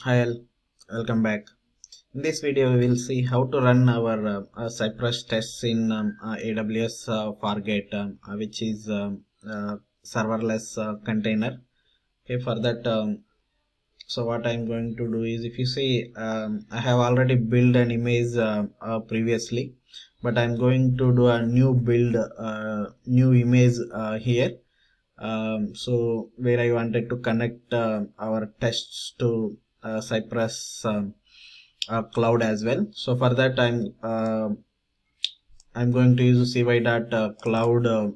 Hi all, welcome back. In this video, we will see how to run our Cypress tests in AWS Fargate, which is serverless container. Okay, for that, so what I'm going to do is, if you see, I have already built an image previously, but I'm going to do a new build, new image here. So where I wanted to connect our tests to Cypress cloud as well. So for that I'm going to use cy.cloud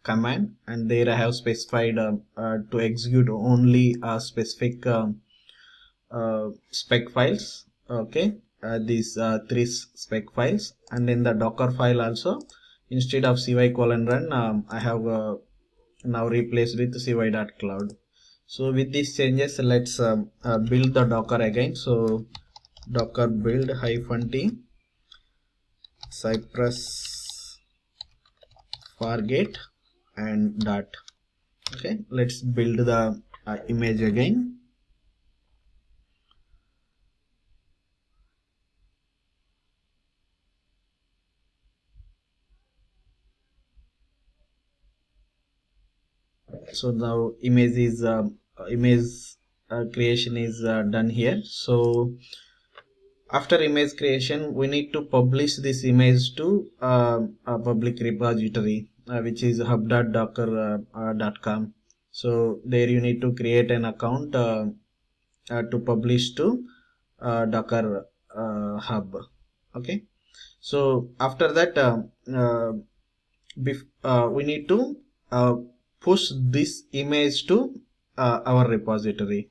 command, and there I have specified to execute only specific spec files. Okay, these three spec files, and in the Docker file also, instead of cy:\run, I have now replaced with cy.cloud. So with these changes, let's build the Docker again. So docker build -t Cypress Fargate and dot. Okay, let's build the image again. So now image creation is done here. So after image creation, we need to publish this image to a public repository, which is hub.docker.com. So there you need to create an account to publish to Docker hub. Okay. So after that, we need to push this image to our repository.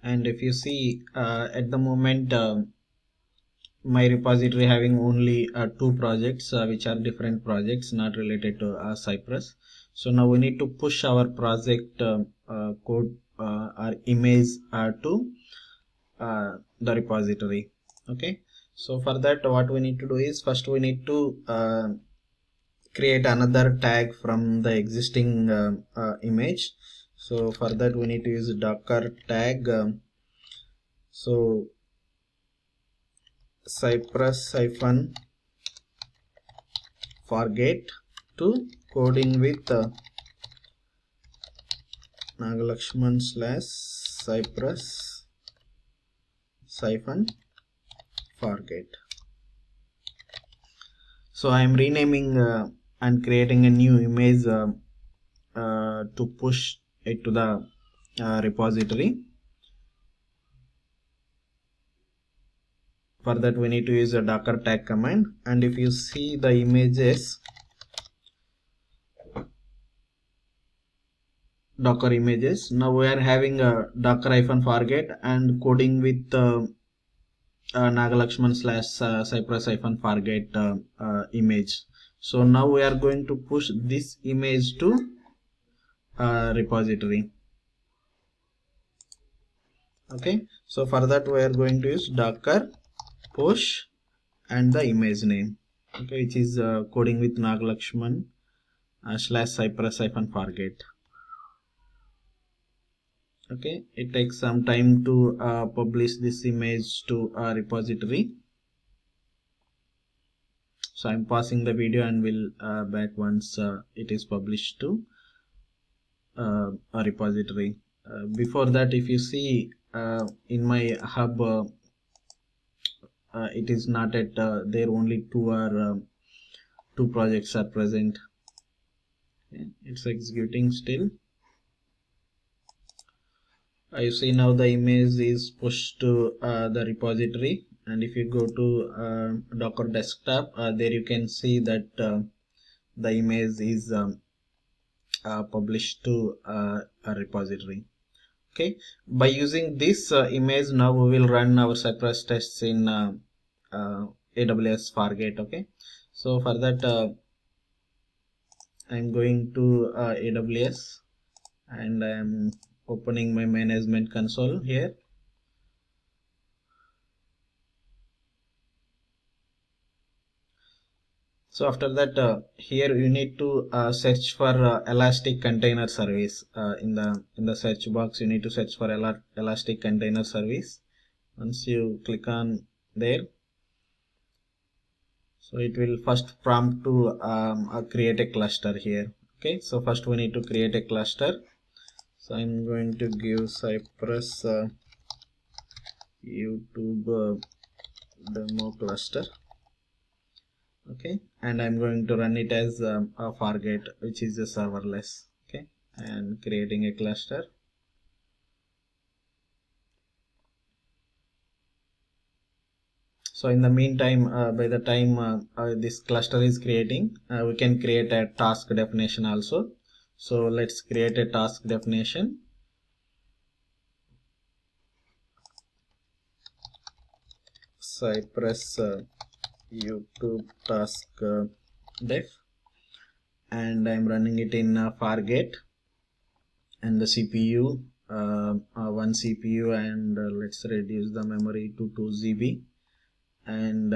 And if you see, at the moment, my repository having only two projects, which are different projects not related to Cypress. So now we need to push our project code or image to the repository. Okay, so for that, what we need to do is, first we need to create another tag from the existing image. So for that, we need to use docker tag. So Cypress -Fargate to coding with Nagalakshman / Cypress -Fargate. So I am renaming and creating a new image to push it to the repository. For that, we need to use a docker tag command, and if you see the images, Docker images, now we are having a docker-fargate and coding with Nagalakshman / Cypress -Fargate image. So now we are going to push this image to repository. Okay, so for that we are going to use docker push and the image name, okay, which is coding with Nagalakshman / Cypress -Fargate. Okay, it takes some time to publish this image to a repository. So I'm pausing the video and will back once it is published to a repository. Before that, if you see in my hub, it is not at there, only two projects are present. Okay, it's executing still. You see now the image is pushed to the repository, and if you go to Docker desktop, there you can see that the image is published to a repository. Okay, by using this image, now we will run our Cypress tests in AWS Fargate. Okay, so for that, I'm going to AWS, and I'm opening my management console here. So after that, here you need to search for elastic container service. In the search box you need to search for elastic container service. Once you click on there, so it will first prompt to create a cluster here. Okay, so first we need to create a cluster. So I'm going to give Cypress YouTube demo cluster. Okay, and I'm going to run it as a Fargate, which is a serverless. Okay, and creating a cluster. So in the meantime, by the time this cluster is creating, we can create a task definition also. So let's create a task definition. Cypress YouTube task def, and I'm running it in Fargate, and the CPU 1 CPU, and let's reduce the memory to 2 GB, and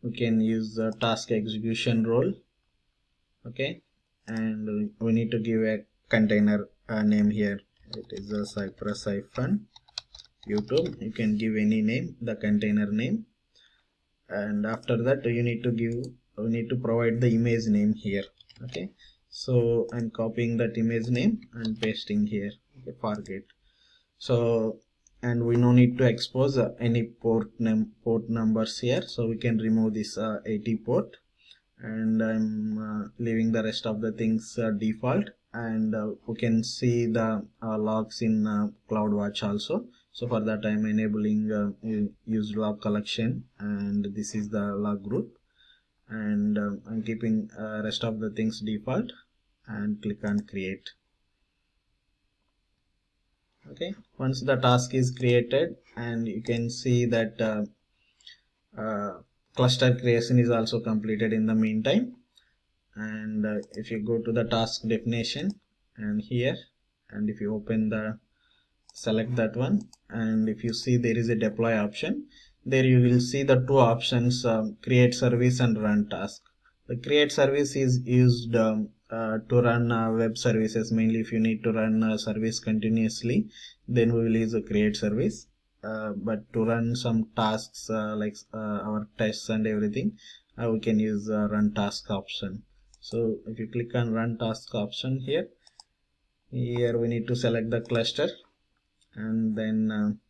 we can use the task execution role. Okay, and we need to give a container name here. It is a Cypress YouTube. You can give any name, the container name, and after that we need to provide the image name here. Okay, so I'm copying that image name and pasting here. Okay, Fargate. So, and we no need to expose any port numbers here, so we can remove this 80 port, and I'm leaving the rest of the things default, and we can see the logs in CloudWatch also. So for that I'm enabling use log collection, and this is the log group, and I'm keeping rest of the things default, and click on create. Okay, once the task is created, and you can see that cluster creation is also completed in the meantime. And if you go to the task definition and here, and if you open the select that one, and if you see there is a deploy option, there you will see the two options, create service and run task. The create service is used to run web services. Mainly if you need to run a service continuously, then we will use a create service, but to run some tasks like our tests and everything, we can use run task option. So if you click on run task option here we need to select the cluster, and then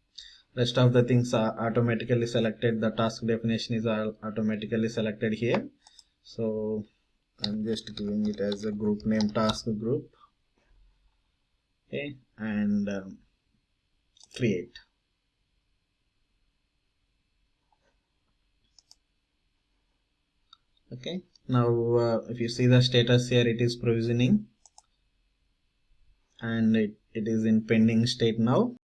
rest of the things are automatically selected. The task definition is automatically selected here. So I'm just giving it as a group name, task group. Okay, and create. Okay, now if you see the status here, it is provisioning, and it is in pending state now.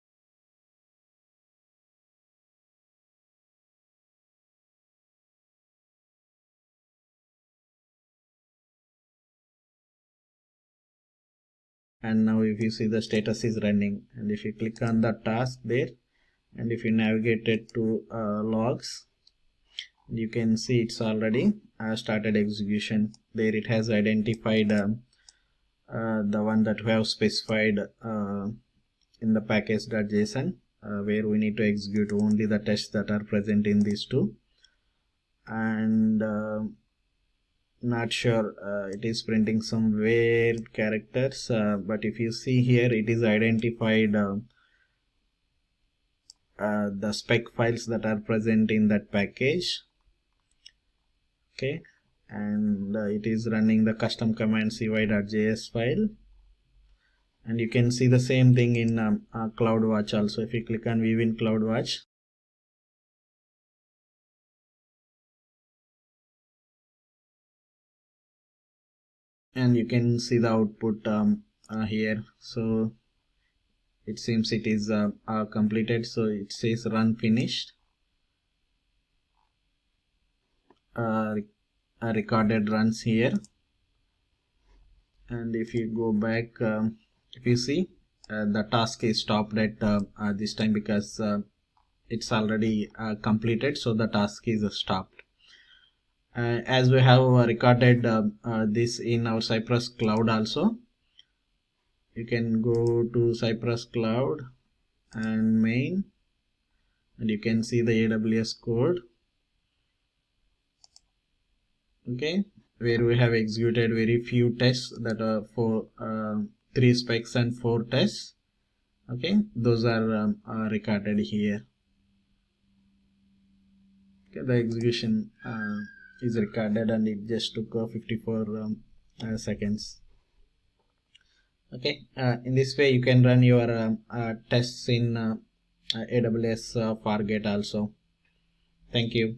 And now if you see the status is running, and if you click on the task there, and if you navigate it to logs, you can see it's already started execution. There it has identified the one that we have specified in the package.json, where we need to execute only the tests that are present in these two. And not sure, it is printing some weird characters, but if you see here, it is identified the spec files that are present in that package. Okay, and it is running the custom command cy.js file, and you can see the same thing in CloudWatch also. If you click on view in CloudWatch, and you can see the output here. So it seems it is completed, so it says run finished, recorded runs here. And if you go back, if you see, the task is stopped at this time, because it's already completed, so the task is stopped. as we have recorded this in our Cypress cloud also. You can go to Cypress cloud and main, and you can see the AWS code, okay, where we have executed very few tests, that are for 3 specs and 4 tests. Okay, those are recorded here. Okay, the execution is recorded, and it just took 54 seconds. Okay, in this way you can run your tests in AWS Fargate also. Thank you.